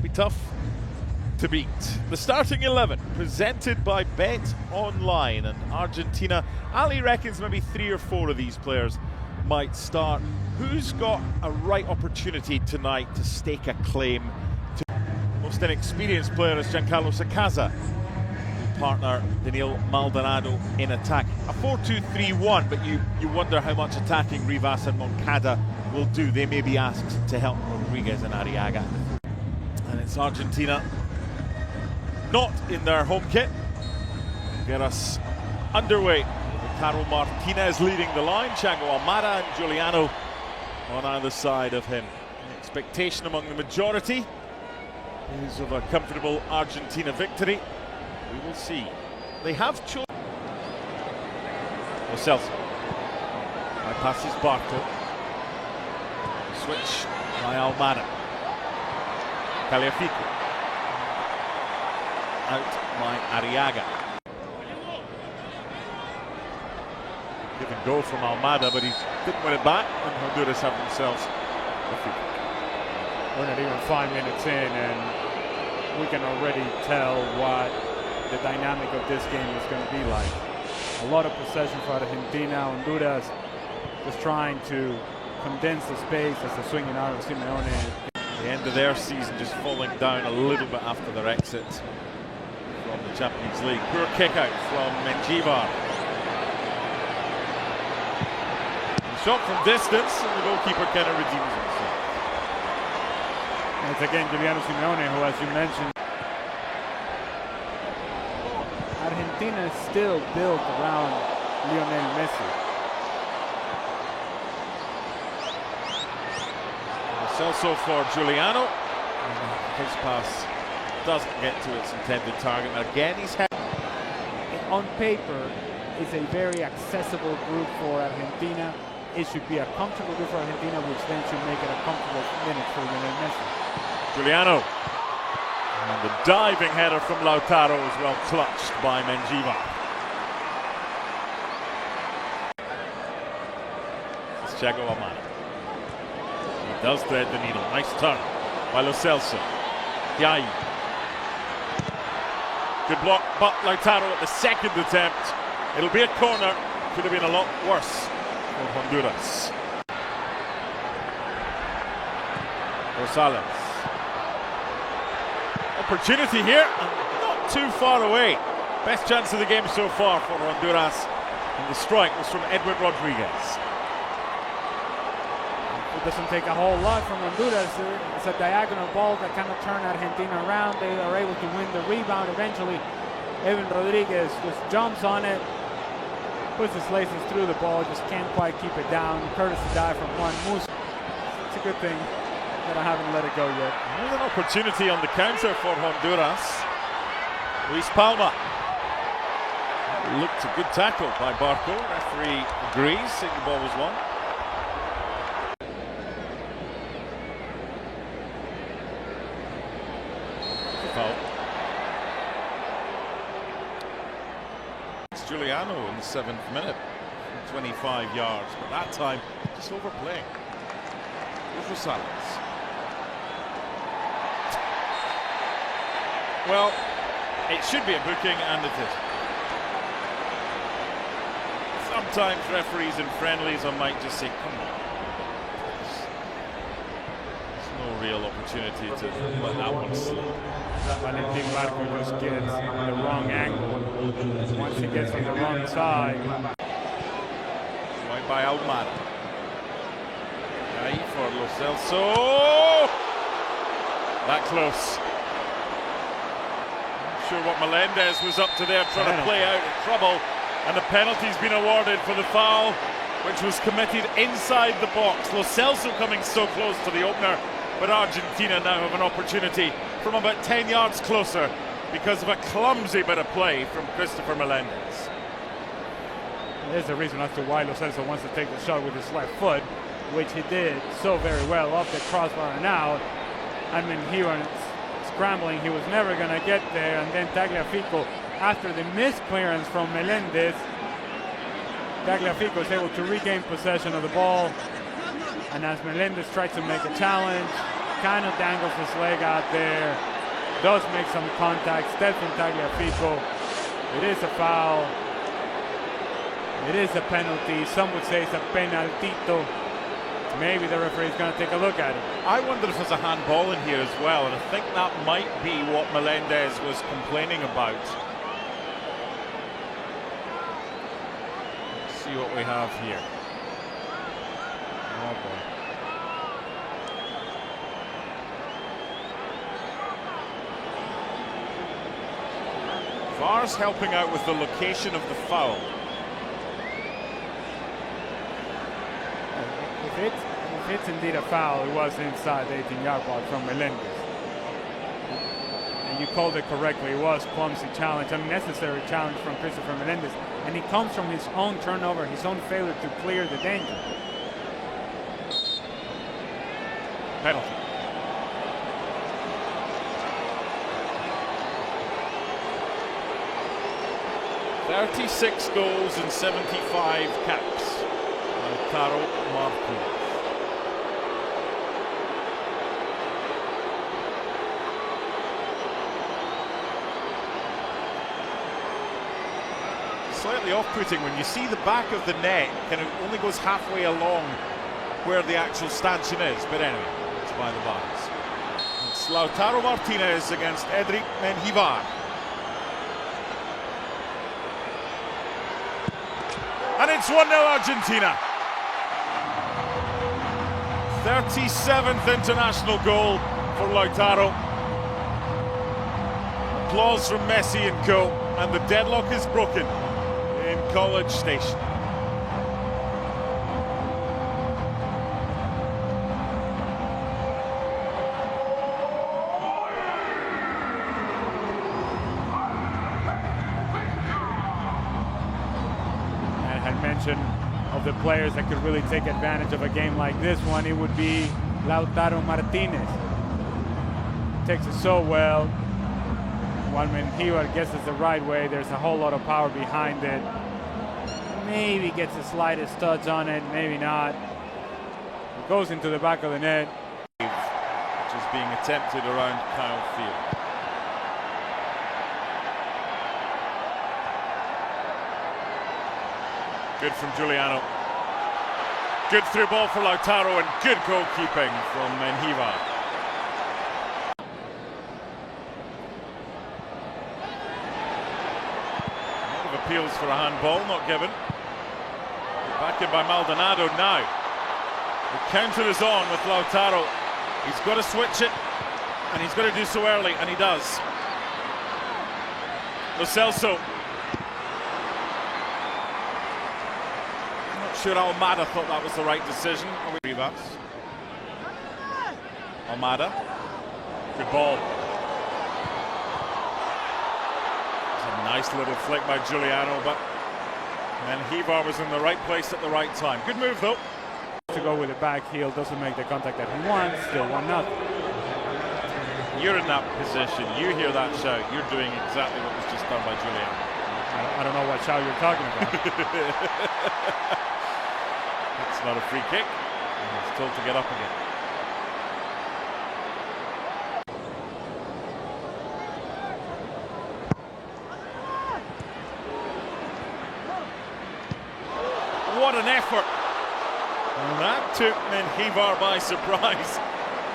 be tough to beat. The starting 11 presented by Bet Online, and Argentina, Ali reckons maybe 3 or 4 of these players might start. Who's got a right opportunity tonight to stake a claim to most inexperienced player is Giancarlo Sacasa, partner Daniel Maldonado in attack. A 4-2-3-1, but you wonder how much attacking Rivas and Moncada will do. They may be asked to help Rodriguez and Arriaga. And it's Argentina not in their home kit. Get us underway. Ricardo Martinez leading the line, Thiago Almada and Giuliano on either side of him. The expectation among the majority is of a comfortable Argentina victory. We will see. They have chosen. Lo Celso bypasses Barco. Switch by Almada. Tagliafico. Out by Arriaga. Give and go from Almada, but he didn't win it back, and Honduras have themselves defeated. We're not even 5 minutes in, and we can already tell what the dynamic of this game is going to be like. A lot of possession for Argentina. Honduras just trying to condense the space as the swinging out of Simeone. The end of their season just falling down a little bit after their exit from the Champions League. Poor kick out from Mendjivar. Shot from distance, and the goalkeeper kind of redeems himself. And it's again Giuliano Simeone, who, as you mentioned, Argentina is still built around Lionel Messi. Celso for Giuliano. His pass doesn't get to its intended target. Again, he's had. On paper, it's a very accessible group for Argentina. It should be a comfortable group for Argentina, which then should make it a comfortable minute for Lionel Messi. Giuliano. And the diving header from Lautaro is well clutched by Mendjivar. This is Thiago Almada. He does thread the needle. Nice turn by Lo Celso. Yai. Good block, but Lautaro at the second attempt. It'll be a corner. Could have been a lot worse for Honduras. Rosales. Opportunity here, and not too far away. Best chance of the game so far for Honduras, and the strike was from Edwin Rodriguez. It doesn't take a whole lot from Honduras. It's a diagonal ball that kind of turned Argentina around. They are able to win the rebound eventually. Edwin Rodriguez just jumps on it, puts his laces through the ball, just can't quite keep it down. Courtesy dive from Juan Musa. It's a good thing that I haven't let it go yet. There's an opportunity on the counter for Honduras. Luis Palma. Looked a good tackle by Barco. Referee agrees, saying the ball was won. Foul. It's Giuliano in the 7th minute. 25 yards, but that time just overplaying. Here's Rosales. Well, it should be a booking, and it is. Sometimes referees in friendlies, I might just say, come on. There's no real opportunity to let that one slip. Valentin Barco just gets the wrong angle. Once he gets on the wrong side. Right by Almada. Ahí for Lo Celso. That close. Sure what Melendez was up to there, trying to play out in trouble, and the penalty's been awarded for the foul, which was committed inside the box. Lo Celso coming so close to the opener, but Argentina now have an opportunity from about 10 yards closer because of a clumsy bit of play from Christopher Melendez. There's a reason as to why Lo Celso wants to take the shot with his left foot, which he did so very well off the crossbar and out. I mean, he was scrambling, he was never going to get there, and then Tagliafico, after the missed clearance from Melendez, Tagliafico is able to regain possession of the ball, and as Melendez tried to make a challenge, kind of dangles his leg out there, does make some contact. Stefan Tagliafico, it is a foul. It is a penalty. Some would say it's a penaltito. Maybe the referee is going to take a look at it. I wonder if there's a handball in here as well, and I think that might be what Melendez was complaining about. Let's see what we have here. Oh boy. VAR's helping out with the location of the foul. If it's indeed a foul, it was inside the 18-yard box from Melendez. And you called it correctly. It was clumsy challenge, unnecessary challenge from Christopher Melendez. And it comes from his own turnover, his own failure to clear the danger. Penalty. "36 goals and 75 caps." Lautaro Martinez. Slightly off-putting when you see the back of the net kind of only goes halfway along where the actual stanchion is, but anyway, it's by the bars. It's Lautaro Martinez against Edric Menjivar. And it's 1-0 Argentina. 37th international goal for Lautaro. Applause from Messi and co. And the deadlock is broken in College Station. Mention of the players that could really take advantage of a game like this one, it would be Lautaro Martinez. Takes it so well. While Menjivar gets it the right way, there's a whole lot of power behind it. Maybe gets the slightest studs on it, maybe not. It goes into the back of the net. Which is being attempted around Kyle Field. Good from Giuliano. Good through ball for Lautaro and good goalkeeping from Menjivar. A lot of appeals for a handball, not given. Back in by Maldonado now. The counter is on with Lautaro. He's got to switch it, and he's got to do so early, and he does. Lo Celso. Sure, Almada thought that was the right decision. Almada, good ball. It's a nice little flick by Giuliano, but Menjivar was in the right place at the right time. Good move though. To go with the back heel, doesn't make the contact that he wants. Still 1-0. You're in that position. You hear that shout. You're doing exactly what was just done by Giuliano. I don't know what shout you're talking about. It's not a free kick, and he's told to get up again. What an effort! And that took Menjivar by surprise.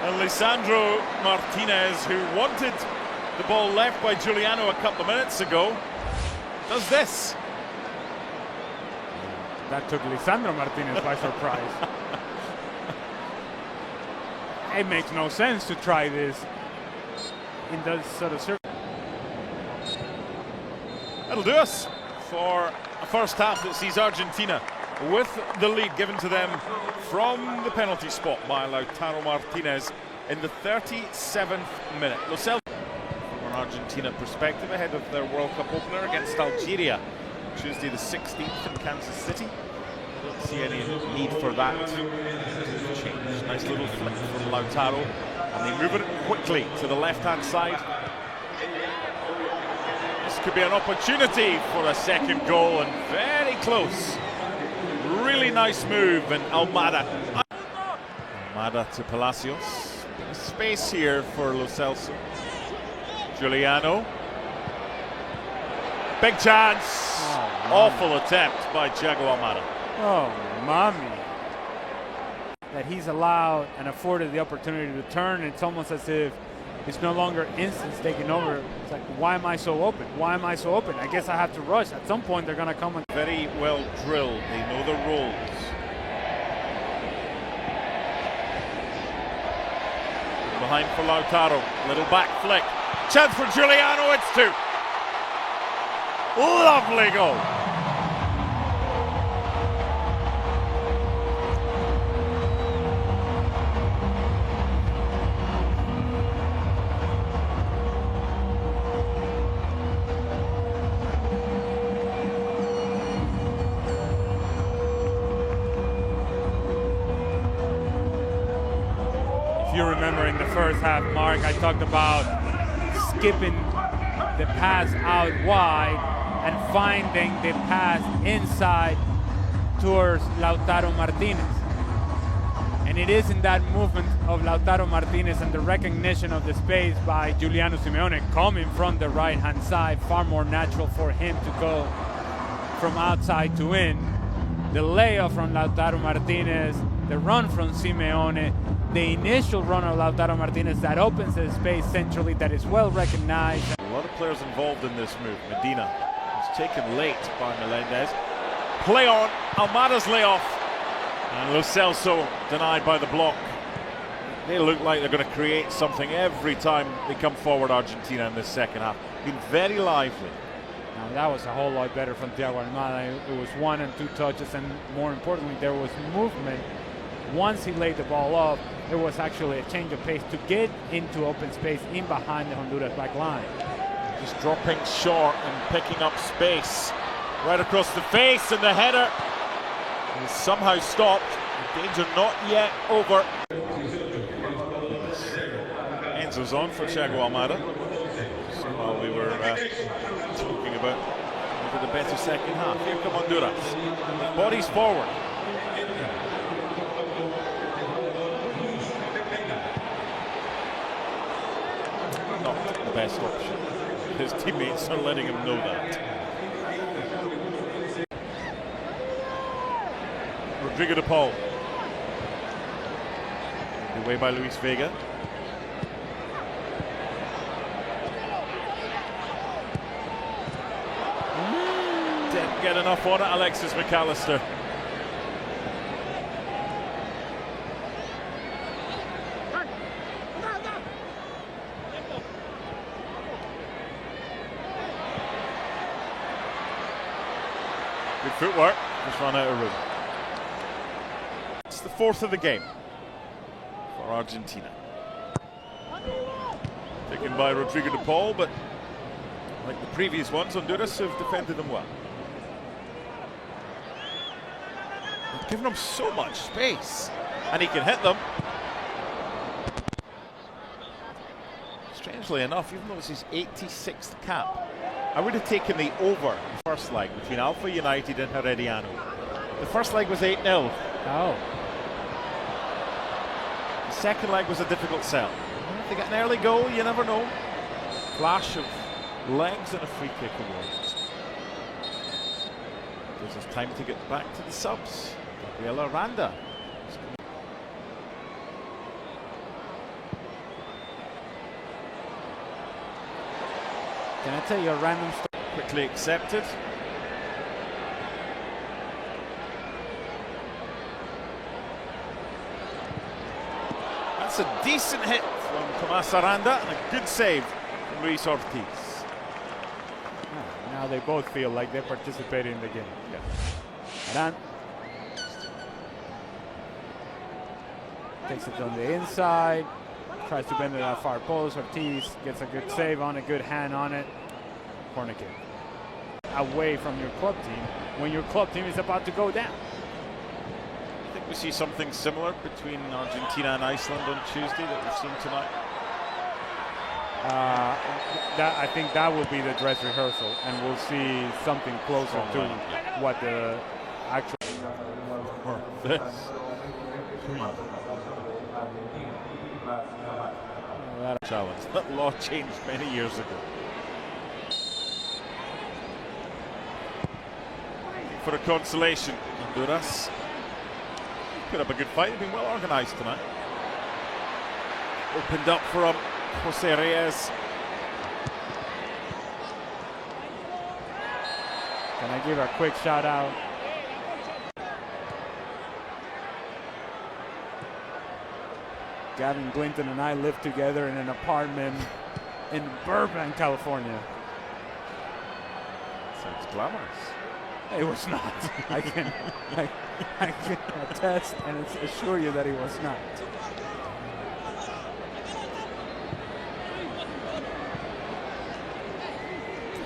And Lisandro Martinez, who wanted the ball left by Giuliano a couple of minutes ago, does this. That took Lisandro Martinez by surprise. It makes no sense to try this in that sort of circle. That'll do us for a first half that sees Argentina with the lead given to them from the penalty spot by Lautaro Martinez in the 37th minute. Lo Celso, from an Argentina perspective, ahead of their World Cup opener against Algeria Tuesday the 16th in Kansas City. Don't see any need for that to change. Nice little flick from Lautaro, and they move it quickly to the left-hand side. This could be an opportunity for a second goal, and very close. Really nice move, and Almada to Palacios. Space here for Lo Celso. Giuliano. Big chance. Oh, awful attempt by Thiago Almada. Oh, mommy. That he's allowed and afforded the opportunity to turn. It's almost as if it's no longer instincts taking over. It's like, why am I so open? Why am I so open? I guess I have to rush. At some point, they're going to come and... Very well drilled. They know the roles. Behind for Lautaro. Little back flick. Chance for Giuliano. It's two. Lovely goal. If you remember in the first half, Mark, I talked about skipping the pass out wide and finding the pass inside towards Lautaro Martinez. And it is in that movement of Lautaro Martinez and the recognition of the space by Giuliano Simeone coming from the right-hand side, far more natural for him to go from outside to in. The layoff from Lautaro Martinez, the run from Simeone, the initial run of Lautaro Martinez that opens the space centrally, that is well recognized. A lot of players involved in this move. Medina was taken late by Melendez. Play on, Almada's layoff, and Lo Celso denied by the block. They look like they're going to create something every time they come forward, Argentina, in this second half. Been very lively. Now that was a whole lot better from Thiago Almada. It was 1 and 2 touches, and more importantly, there was movement. Once he laid the ball off, there was actually a change of pace to get into open space in behind the Honduras back line. Just dropping short and picking up space right across the face, and the header is somehow stopped. The danger not yet over. Enzo's on for Thiago Almada. So while we were talking about maybe the better second half, here come Honduras. Bodies forward. Not the best option. His teammates are letting him know that. Rodrigo de Paul. Away by Luis Vega. Didn't get enough on it, Alexis McAllister. Good footwork, just run out of room. It's the fourth of the game for Argentina. Taken by Rodrigo de Paul, but like the previous ones, Honduras have defended them well. They've given him so much space, and he can hit them. Strangely enough, even though it's his 86th cap, I would have taken the over the first leg between Alpha United and Herediano. The first leg was 8-0. Oh. The second leg was a difficult sell. If they get an early goal, you never know. Flash of legs and a free kick award. Gives us time to get back to the subs. Gabriel Aranda. Can I tell you a random story? Quickly accepted. That's a decent hit from Tomas Aranda and a good save from Luis Ortiz. Now they both feel like they're participating in the game. Yeah. Aranda takes it on the inside, tries to bend it at far post. Ortiz gets a good save on it, good hand on it. Corner kick. Away from your club team when your club team is about to go down. I think we see something similar between Argentina and Iceland on Tuesday that we've seen tonight. I think that will be the dress rehearsal, and we'll see something closer to what the actual. Or this. Without challenge. That law changed many years ago. For a consolation, Honduras put up a good fight. They've been well organised tonight. Opened up for him, Jose Reyes. Can I give a quick shout out? Gavin Glinton and I lived together in an apartment in Burbank, California. Sounds glamorous. It was not. I can attest and assure you that it was not.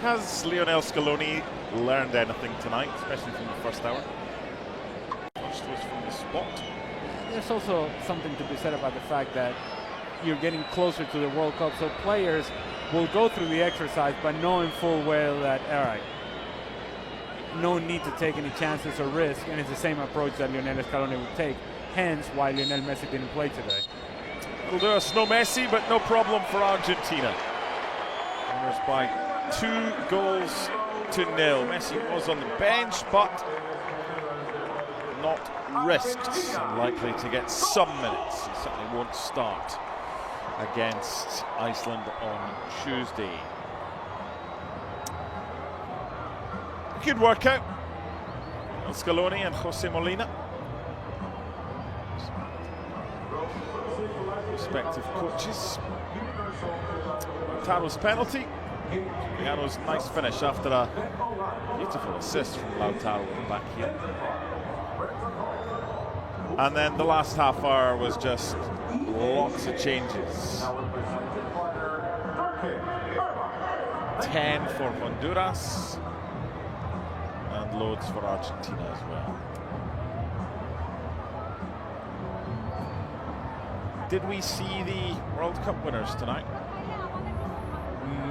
Has Lionel Scaloni learned anything tonight, especially from the first hour? First was from the spot. There's also something to be said about the fact that you're getting closer to the World Cup, so players will go through the exercise but knowing full well that, all right, no need to take any chances or risk, and it's the same approach that Lionel Scaloni would take, hence why Lionel Messi didn't play today. It'll do us no Messi, but no problem for Argentina. Winners by 2-0. Messi was on the bench, but not risked. Likely to get some minutes. He certainly won't start against Iceland on Tuesday. Good workout. Scaloni and Jose Molina, respective coaches. Lautaro's penalty. Mariano's nice finish after a beautiful assist from Lautaro back here. And then the last half hour was just lots of changes. 10 for Honduras and loads for Argentina as well. Did we see the World Cup winners tonight?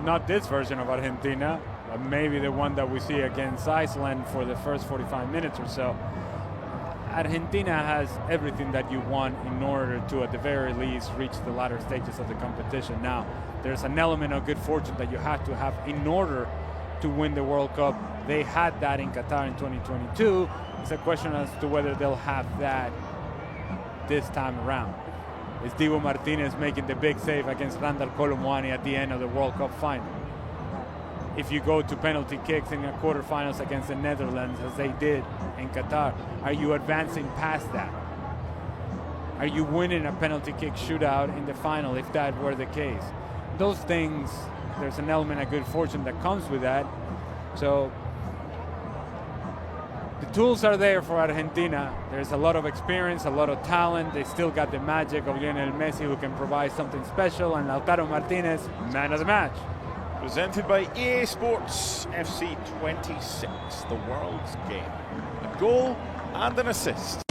Not this version of Argentina, but maybe the one that we see against Iceland for the first 45 minutes or so. Argentina has everything that you want in order to, at the very least, reach the latter stages of the competition. Now, there's an element of good fortune that you have to have in order to win the World Cup. They had that in Qatar in 2022. It's a question as to whether they'll have that this time around. Is Diego Martinez making the big save against Randall Colomwani at the end of the World Cup final? If you go to penalty kicks in the quarterfinals against the Netherlands, as they did in Qatar, are you advancing past that? Are you winning a penalty kick shootout in the final if that were the case? Those things, there's an element of good fortune that comes with that. So the tools are there for Argentina. There's a lot of experience, a lot of talent. They still got the magic of Lionel Messi, who can provide something special, and Lautaro Martinez, man of the match. Presented by EA Sports FC 26, the world's game. A goal and an assist.